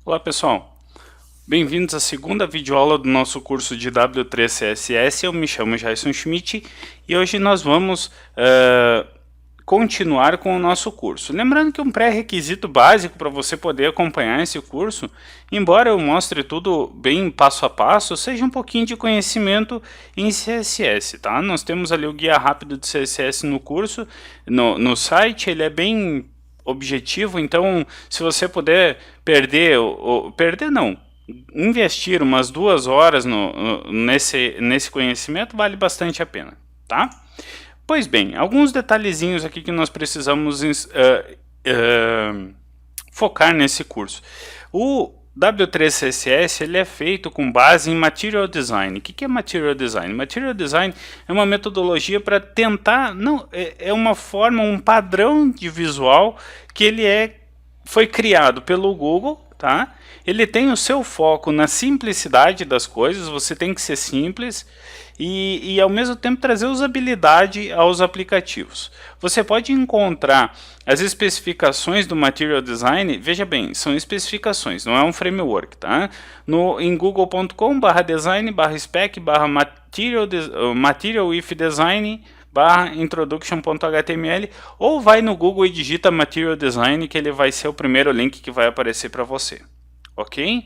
Olá pessoal, bem-vindos à segunda videoaula do nosso curso de W3 CSS. Eu me chamo Jason Schmidt e hoje nós vamos continuar com o nosso curso. Lembrando que um pré-requisito básico para você poder acompanhar esse curso, embora eu mostre tudo bem passo a passo, seja um pouquinho de conhecimento em CSS, tá? Nós temos ali o guia rápido de CSS no curso, no site. Ele é bem objetivo, então se você puder investir umas 2 horas nesse conhecimento, vale bastante a pena, tá? Pois bem, alguns detalhezinhos aqui que nós precisamos focar nesse curso. O W3CSS ele é feito com base em Material Design. O que é Material Design? Material Design é uma metodologia para tentar, é uma forma, um padrão de visual que foi criado pelo Google, tá? Ele tem o seu foco na simplicidade das coisas. Você tem que ser simples e ao mesmo tempo trazer usabilidade aos aplicativos. Você pode encontrar as especificações do Material Design. Veja bem, são especificações, não é um framework, tá? Em google.com/design/spec/material if design introduction.html, ou vai no Google e digita Material Design, que ele vai ser o primeiro link que vai aparecer para você, ok?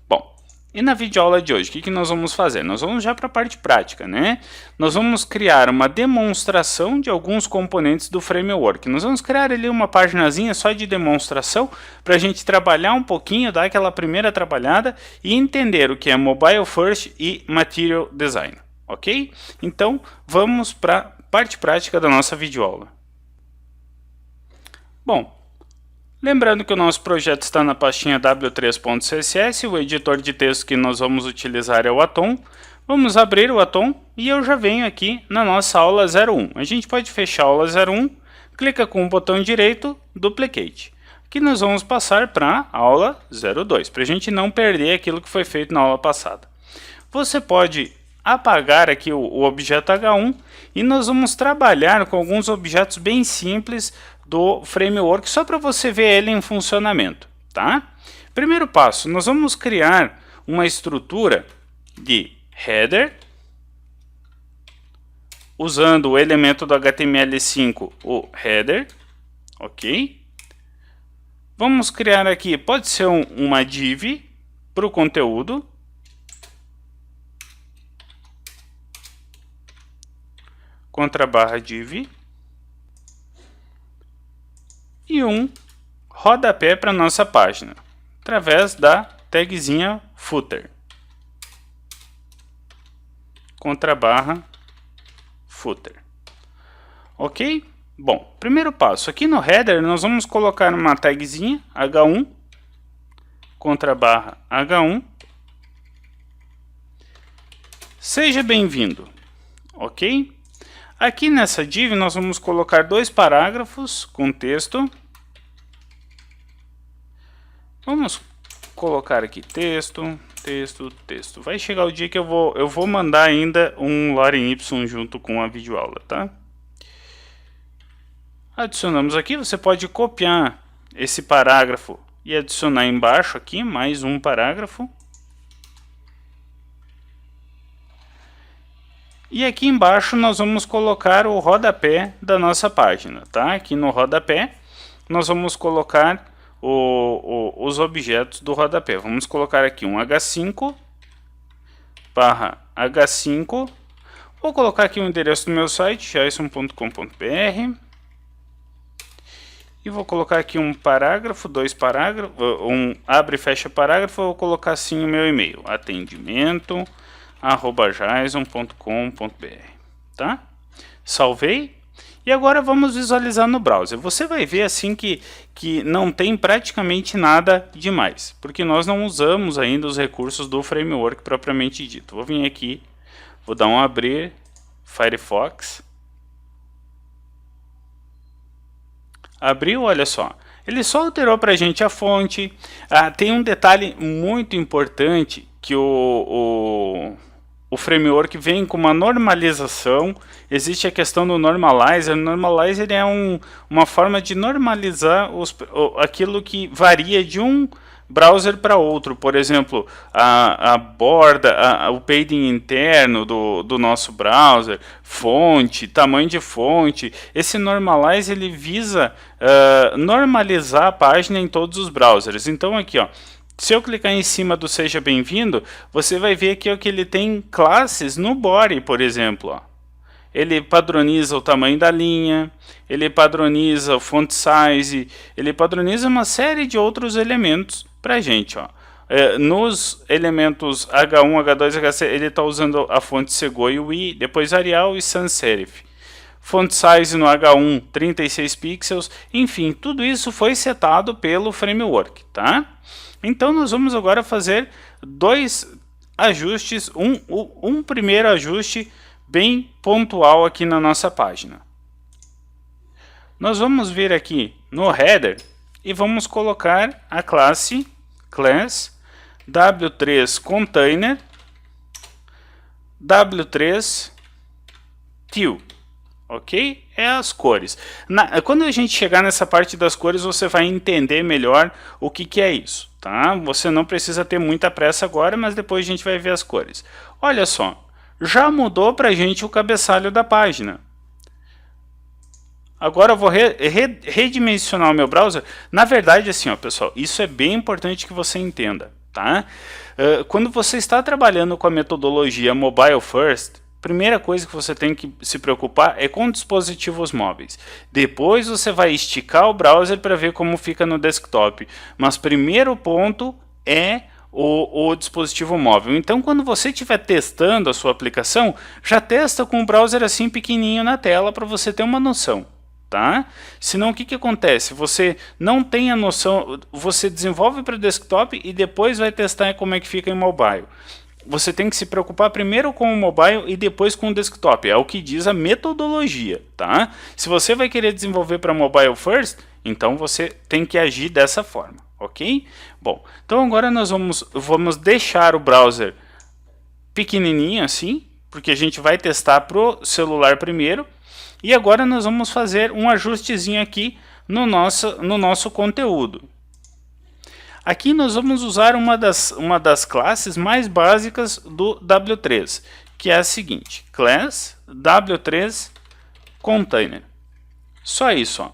Bom, e na videoaula de hoje, o que nós vamos fazer? Nós vamos já para a parte prática, né? Nós vamos criar uma demonstração de alguns componentes do framework. Nós vamos criar ali uma paginazinha só de demonstração para a gente trabalhar um pouquinho, dar aquela primeira trabalhada e entender o que é Mobile First e Material Design, ok? Então, vamos para a parte prática da nossa videoaula. Bom, lembrando que o nosso projeto está na pastinha w3.css, o editor de texto que nós vamos utilizar é o Atom. Vamos abrir o Atom e eu já venho aqui na nossa aula 01. A gente pode fechar a aula 01, clica com o botão direito, Duplicate. Aqui nós vamos passar para a aula 02, para a gente não perder aquilo que foi feito na aula passada. Você pode apagar aqui o objeto H1 e nós vamos trabalhar com alguns objetos bem simples do framework, só para você ver ele em funcionamento, tá? Primeiro passo, nós vamos criar uma estrutura de header, usando o elemento do HTML5, o header, ok? Vamos criar aqui, pode ser uma div para o conteúdo, /div, e um rodapé para nossa página, através da tagzinha footer, /footer, ok? Bom, primeiro passo, aqui no header nós vamos colocar uma tagzinha h1, /h1, seja bem-vindo, ok? Aqui nessa div nós vamos colocar 2 parágrafos com texto. Vamos colocar aqui texto, texto, texto. Vai chegar o dia que eu vou mandar ainda um lorem ipsum junto com a videoaula, tá? Adicionamos aqui, você pode copiar esse parágrafo e adicionar embaixo aqui mais um parágrafo. E aqui embaixo nós vamos colocar o rodapé da nossa página, tá? Aqui no rodapé nós vamos colocar os objetos do rodapé. Vamos colocar aqui um h5 /h5. Vou colocar aqui o endereço do meu site, jason.com.br. E vou colocar aqui um parágrafo, 2 parágrafos, um abre e fecha parágrafo. Vou colocar assim o meu e-mail, atendimento@jason.com.br, tá? Salvei. E agora vamos visualizar no browser. Você vai ver assim que não tem praticamente nada demais, porque nós não usamos ainda os recursos do framework propriamente dito. Vou vir aqui, vou dar um abrir, Firefox. Abriu, olha só. Ele só alterou para a gente a fonte. Tem um detalhe muito importante, que o framework vem com uma normalização. Existe a questão do normalizer. O normalizer é uma forma de normalizar aquilo que varia de um browser para outro, por exemplo, a borda, o padding interno do nosso browser, fonte, tamanho de fonte. Esse normalize ele visa normalizar a página em todos os browsers. Então aqui, ó, se eu clicar em cima do Seja Bem-vindo, você vai ver aqui ó, que ele tem classes no body, por exemplo. Ó. Ele padroniza o tamanho da linha, ele padroniza o font size, ele padroniza uma série de outros elementos para a gente. Ó. Nos elementos H1, H2, H3, ele está usando a fonte Segoia UI, depois Arial e Sans Serif. Font size no H1, 36 pixels, enfim, tudo isso foi setado pelo framework, tá? Então nós vamos agora fazer dois ajustes, um primeiro ajuste bem pontual aqui na nossa página. Nós vamos vir aqui no header e vamos colocar a classe class w3 container w3 teal. Ok? É as cores. Quando a gente chegar nessa parte das cores, você vai entender melhor o que é isso, tá? Você não precisa ter muita pressa agora, mas depois a gente vai ver as cores. Olha só, já mudou para a gente o cabeçalho da página. Agora eu vou redimensionar o meu browser. Na verdade, assim, ó, pessoal, isso é bem importante que você entenda, tá? Quando você está trabalhando com a metodologia Mobile First, primeira coisa que você tem que se preocupar é com dispositivos móveis. Depois você vai esticar o browser para ver como fica no desktop. Mas primeiro ponto é o dispositivo móvel. Então quando você estiver testando a sua aplicação, já testa com o browser assim pequenininho na tela para você ter uma noção. Tá? Senão o que acontece? Você não tem a noção, você desenvolve para desktop e depois vai testar como é que fica em mobile. Você tem que se preocupar primeiro com o mobile e depois com o desktop. É o que diz a metodologia, tá? Se você vai querer desenvolver para mobile first, então você tem que agir dessa forma, ok? Bom, então agora nós vamos deixar o browser pequenininho assim, porque a gente vai testar para o celular primeiro. E agora nós vamos fazer um ajustezinho aqui no nosso conteúdo. Aqui nós vamos usar uma das classes mais básicas do W3, que é a seguinte, class W3 container. Só isso, ó.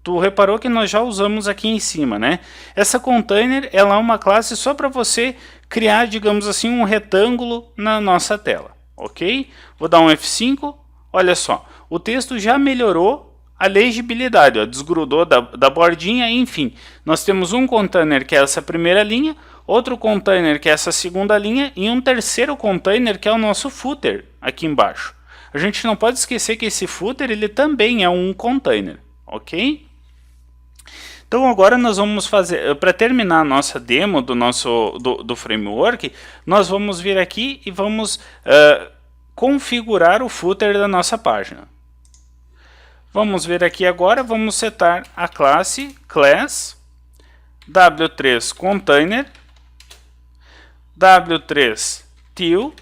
Tu reparou que nós já usamos aqui em cima, né? Essa container, ela é uma classe só para você criar, digamos assim, um retângulo na nossa tela, ok? Vou dar um F5, olha só, o texto já melhorou a legibilidade, ó, desgrudou da bordinha, enfim. Nós temos um container que é essa primeira linha, outro container que é essa segunda linha e um terceiro container que é o nosso footer aqui embaixo. A gente não pode esquecer que esse footer ele também é um container, ok? Então agora nós vamos fazer, para terminar a nossa demo do framework, nós vamos vir aqui e vamos configurar o footer da nossa página. Vamos ver aqui agora, vamos setar a classe class w3 container w3 teal.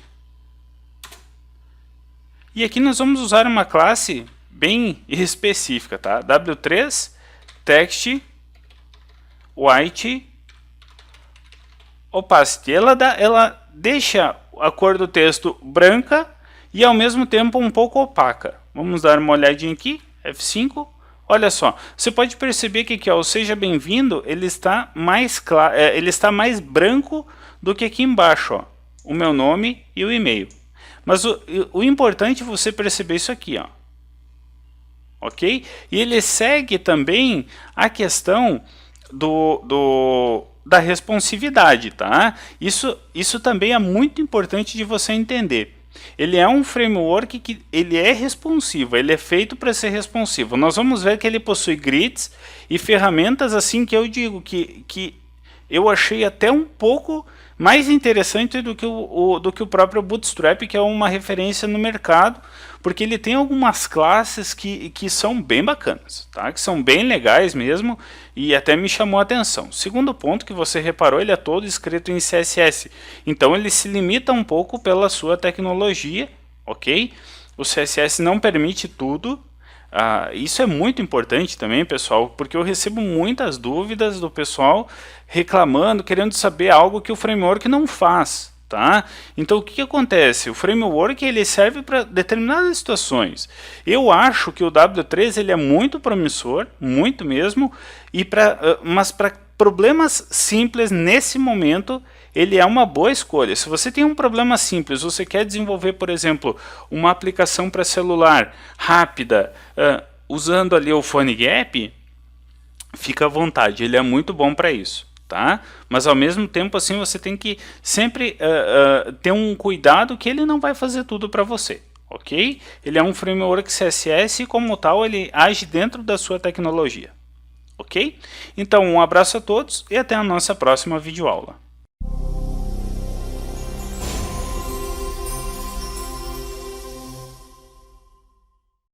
E aqui nós vamos usar uma classe bem específica, tá? W3 text white opacity. Ela deixa a cor do texto branca e ao mesmo tempo um pouco opaca. Vamos dar uma olhadinha aqui. F5, olha só, você pode perceber que aqui, ó, o Seja Bem-vindo, ele está mais claro, ele está mais branco do que aqui embaixo, ó, o meu nome e o e-mail. Mas o importante é você perceber isso aqui, ó, ok? E ele segue também a questão da responsividade, tá? Isso também é muito importante de você entender. Ele é um framework que ele é responsivo, ele é feito para ser responsivo. Nós vamos ver que ele possui grids e ferramentas assim que eu digo que eu achei até um pouco mais interessante do que o próprio Bootstrap, que é uma referência no mercado, porque ele tem algumas classes que são bem bacanas, tá? Que são bem legais mesmo e até me chamou a atenção. Segundo ponto que você reparou, ele é todo escrito em CSS, então ele se limita um pouco pela sua tecnologia, ok? O CSS não permite tudo, Isso é muito importante também, pessoal, porque eu recebo muitas dúvidas do pessoal reclamando, querendo saber algo que o framework não faz. Tá? Então o que acontece? O framework ele serve para determinadas situações. Eu acho que o W3 ele é muito promissor, muito mesmo, mas para problemas simples nesse momento ele é uma boa escolha. Se você tem um problema simples, você quer desenvolver, por exemplo, uma aplicação para celular rápida, usando ali o PhoneGap, fica à vontade, ele é muito bom para isso. Tá? Mas ao mesmo tempo assim você tem que sempre ter um cuidado que ele não vai fazer tudo para você, ok? Ele é um framework CSS e como tal ele age dentro da sua tecnologia, ok? Então um abraço a todos e até a nossa próxima videoaula.